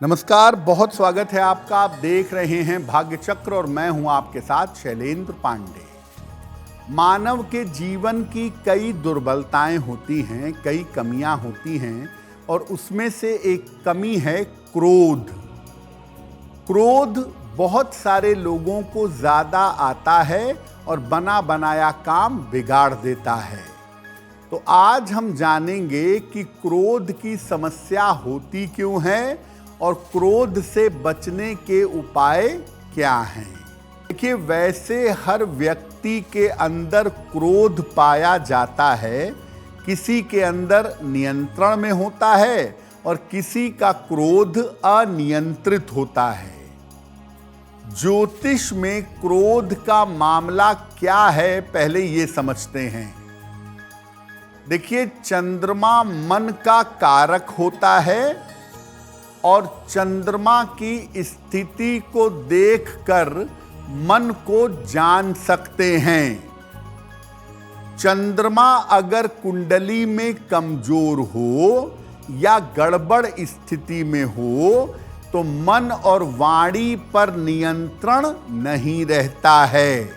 नमस्कार, बहुत स्वागत है आपका। आप देख रहे हैं भाग्य चक्र और मैं हूं आपके साथ शैलेंद्र पांडे। मानव के जीवन की कई दुर्बलताएं होती हैं, कई कमियां होती हैं और उसमें से एक कमी है क्रोध। क्रोध बहुत सारे लोगों को ज्यादा आता है और बना बनाया काम बिगाड़ देता है। तो आज हम जानेंगे कि क्रोध की समस्या होती क्यों है और क्रोध से बचने के उपाय क्या हैं। देखिए, वैसे हर व्यक्ति के अंदर क्रोध पाया जाता है। किसी के अंदर नियंत्रण में होता है और किसी का क्रोध अनियंत्रित होता है। ज्योतिष में क्रोध का मामला क्या है, पहले ये समझते हैं। देखिए, चंद्रमा मन का कारक होता है और चंद्रमा की स्थिति को देखकर मन को जान सकते हैं। चंद्रमा अगर कुंडली में कमजोर हो या गड़बड़ स्थिति में हो तो मन और वाणी पर नियंत्रण नहीं रहता है।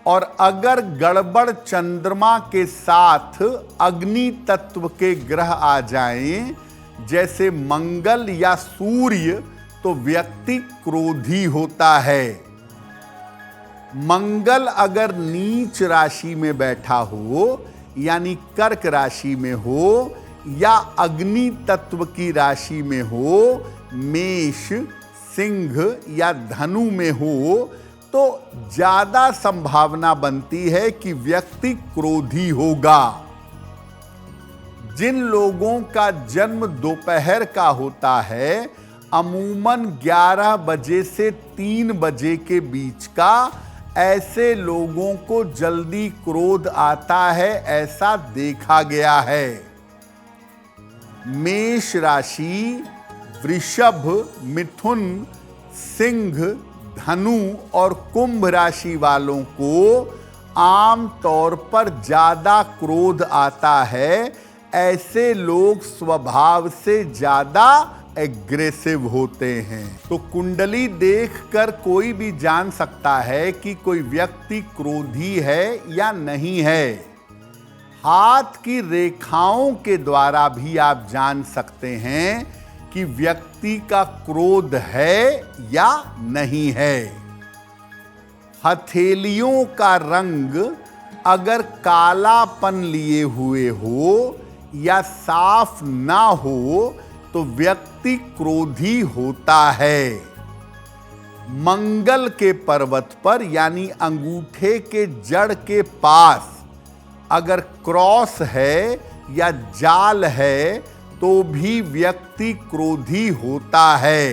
और अगर गड़बड़ चंद्रमा के साथ अग्नि तत्व के ग्रह आ जाएं, जैसे मंगल या सूर्य, तो व्यक्ति क्रोधी होता है। मंगल अगर नीच राशि में बैठा हो, यानी कर्क राशि में हो या अग्नि तत्व की राशि में हो, मेष, सिंह या धनु में हो, तो ज्यादा संभावना बनती है कि व्यक्ति क्रोधी होगा। जिन लोगों का जन्म दोपहर का होता है, अमूमन 11 बजे से 3 बजे के बीच का, ऐसे लोगों को जल्दी क्रोध आता है, ऐसा देखा गया है। मेष राशि, वृषभ, मिथुन, सिंह, धनु और कुंभ राशि वालों को आम तौर पर ज्यादा क्रोध आता है। ऐसे लोग स्वभाव से ज्यादा एग्रेसिव होते हैं। तो कुंडली देखकर कोई भी जान सकता है कि कोई व्यक्ति क्रोधी है या नहीं है। हाथ की रेखाओं के द्वारा भी आप जान सकते हैं कि व्यक्ति का क्रोध है या नहीं है। हथेलियों का रंग अगर कालापन लिए हुए हो या साफ ना हो तो व्यक्ति क्रोधी होता है। मंगल के पर्वत पर यानी अंगूठे के जड़ के पास अगर क्रॉस है या जाल है तो भी व्यक्ति क्रोधी होता है।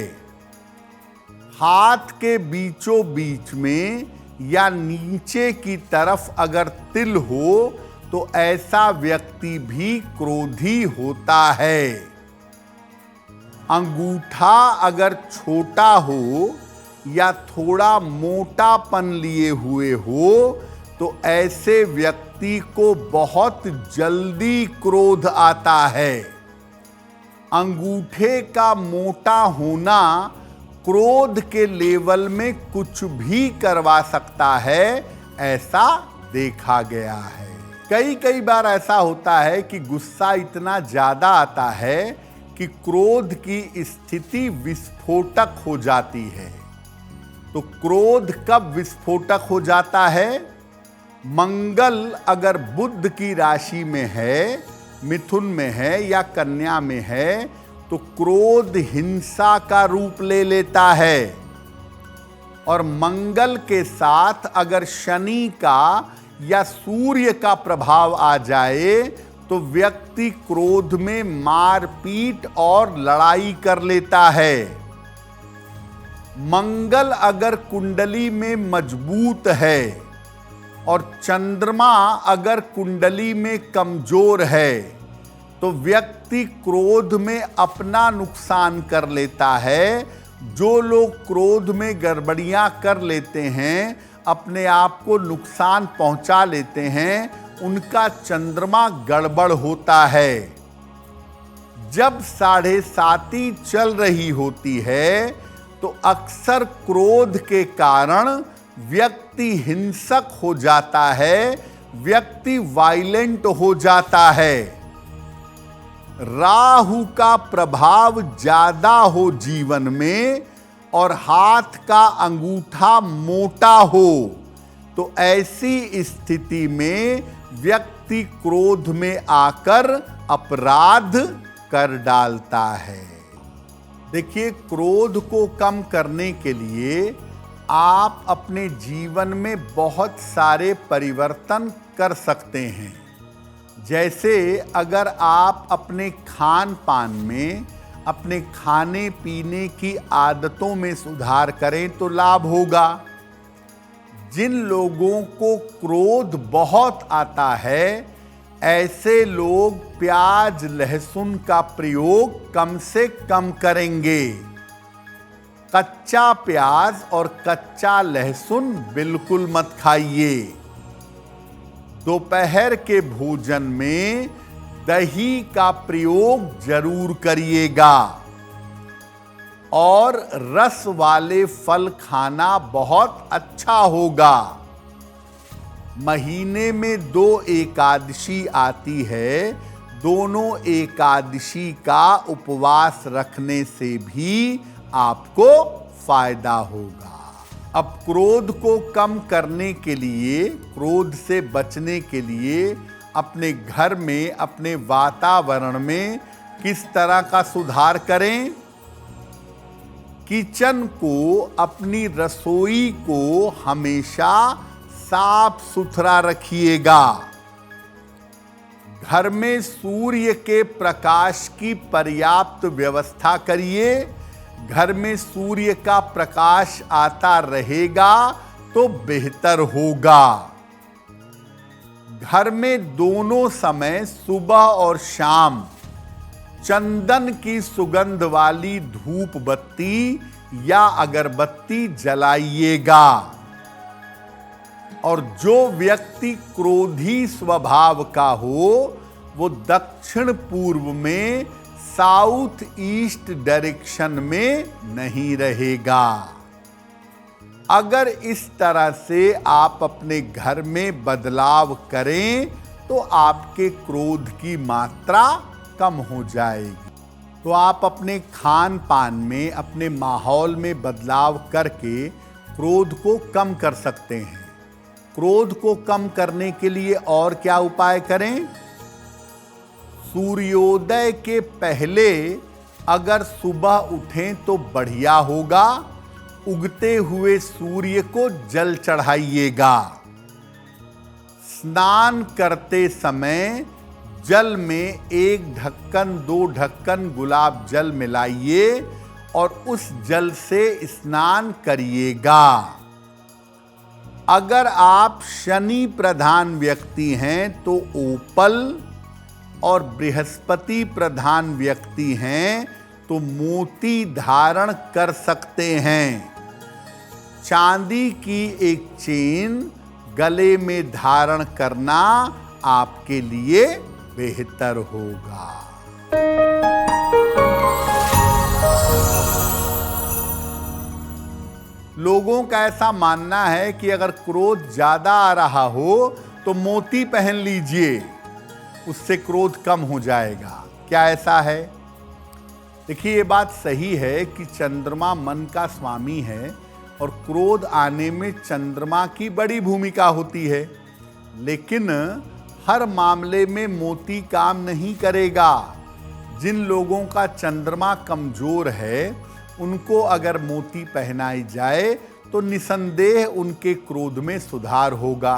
हाथ के बीचों बीच में या नीचे की तरफ अगर तिल हो तो ऐसा व्यक्ति भी क्रोधी होता है। अंगूठा अगर छोटा हो या थोड़ा मोटापन लिए हुए हो तो ऐसे व्यक्ति को बहुत जल्दी क्रोध आता है। अंगूठे का मोटा होना क्रोध के लेवल में कुछ भी करवा सकता है, ऐसा देखा गया है। कई बार ऐसा होता है कि गुस्सा इतना ज्यादा आता है कि क्रोध की स्थिति विस्फोटक हो जाती है। तो क्रोध कब विस्फोटक हो जाता है? मंगल अगर बुध की राशि में है, मिथुन में है या कन्या में है, तो क्रोध हिंसा का रूप ले लेता है। और मंगल के साथ अगर शनि का या सूर्य का प्रभाव आ जाए तो व्यक्ति क्रोध में मारपीट और लड़ाई कर लेता है। मंगल अगर कुंडली में मजबूत है और चंद्रमा अगर कुंडली में कमजोर है तो व्यक्ति क्रोध में अपना नुकसान कर लेता है। जो लोग क्रोध में गड़बड़ियां कर लेते हैं, अपने आप को नुकसान पहुंचा लेते हैं, उनका चंद्रमा गड़बड़ होता है। जब 7.5 चल रही होती है तो अक्सर क्रोध के कारण व्यक्ति हिंसक हो जाता है, व्यक्ति वायलेंट हो जाता है। राहु का प्रभाव ज्यादा हो जीवन में और हाथ का अंगूठा मोटा हो तो ऐसी स्थिति में व्यक्ति क्रोध में आकर अपराध कर डालता है। देखिए, क्रोध को कम करने के लिए आप अपने जीवन में बहुत सारे परिवर्तन कर सकते हैं। जैसे अगर आप अपने खान पान में, अपने खाने पीने की आदतों में सुधार करें तो लाभ होगा। जिन लोगों को क्रोध बहुत आता है, ऐसे लोग प्याज लहसुन का प्रयोग कम से कम करेंगे। कच्चा प्याज और कच्चा लहसुन बिल्कुल मत खाइए। दोपहर के भोजन में दही का प्रयोग जरूर करिएगा और रस वाले फल खाना बहुत अच्छा होगा। महीने में 2 एकादशी आती है, दोनों एकादशी का उपवास रखने से भी आपको फायदा होगा। अब क्रोध को कम करने के लिए, क्रोध से बचने के लिए अपने घर में, अपने वातावरण में किस तरह का सुधार करें? किचन को, अपनी रसोई को हमेशा साफ सुथरा रखिएगा। घर में सूर्य के प्रकाश की पर्याप्त व्यवस्था करिए। घर में सूर्य का प्रकाश आता रहेगा तो बेहतर होगा। घर में दोनों समय, सुबह और शाम, चंदन की सुगंध वाली धूप बत्ती या अगरबत्ती जलाइएगा। और जो व्यक्ति क्रोधी स्वभाव का हो वो दक्षिण पूर्व में, साउथ ईस्ट डायरेक्शन में नहीं रहेगा। अगर इस तरह से आप अपने घर में बदलाव करें तो आपके क्रोध की मात्रा कम हो जाएगी। तो आप अपने खान पान में, अपने माहौल में बदलाव करके क्रोध को कम कर सकते हैं। क्रोध को कम करने के लिए और क्या उपाय करें? सूर्योदय के पहले अगर सुबह उठें तो बढ़िया होगा। उगते हुए सूर्य को जल चढ़ाइएगा। स्नान करते समय जल में 1 ढक्कन 2 ढक्कन गुलाब जल मिलाइए और उस जल से स्नान करिएगा। अगर आप शनि प्रधान व्यक्ति हैं तो ओपल, और बृहस्पति प्रधान व्यक्ति हैं तो मोती धारण कर सकते हैं। चांदी की एक चेन गले में धारण करना आपके लिए बेहतर होगा। लोगों का ऐसा मानना है कि अगर क्रोध ज्यादा आ रहा हो तो मोती पहन लीजिए, उससे क्रोध कम हो जाएगा। क्या ऐसा है? देखिए, ये बात सही है कि चंद्रमा मन का स्वामी है और क्रोध आने में चंद्रमा की बड़ी भूमिका होती है, लेकिन हर मामले में मोती काम नहीं करेगा। जिन लोगों का चंद्रमा कमजोर है उनको अगर मोती पहनाई जाए तो निसंदेह उनके क्रोध में सुधार होगा।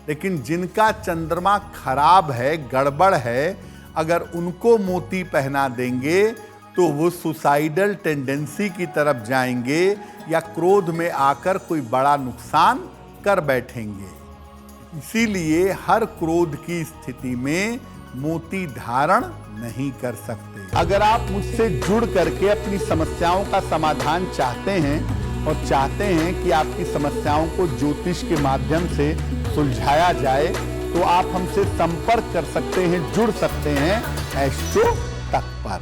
लेकिन जिनका चंद्रमा खराब है, गड़बड़ है, अगर उनको मोती पहना देंगे तो वो सुसाइडल टेंडेंसी की तरफ जाएंगे या क्रोध में आकर कोई बड़ा नुकसान कर बैठेंगे। इसीलिए हर क्रोध की स्थिति में मोती धारण नहीं कर सकते। अगर आप मुझसे जुड़ करके अपनी समस्याओं का समाधान चाहते हैं और चाहते हैं कि आपकी समस्याओं को ज्योतिष के माध्यम से सुलझाया जाए तो आप हमसे संपर्क कर सकते हैं, जुड़ सकते हैं एस्ट्रो तक पर।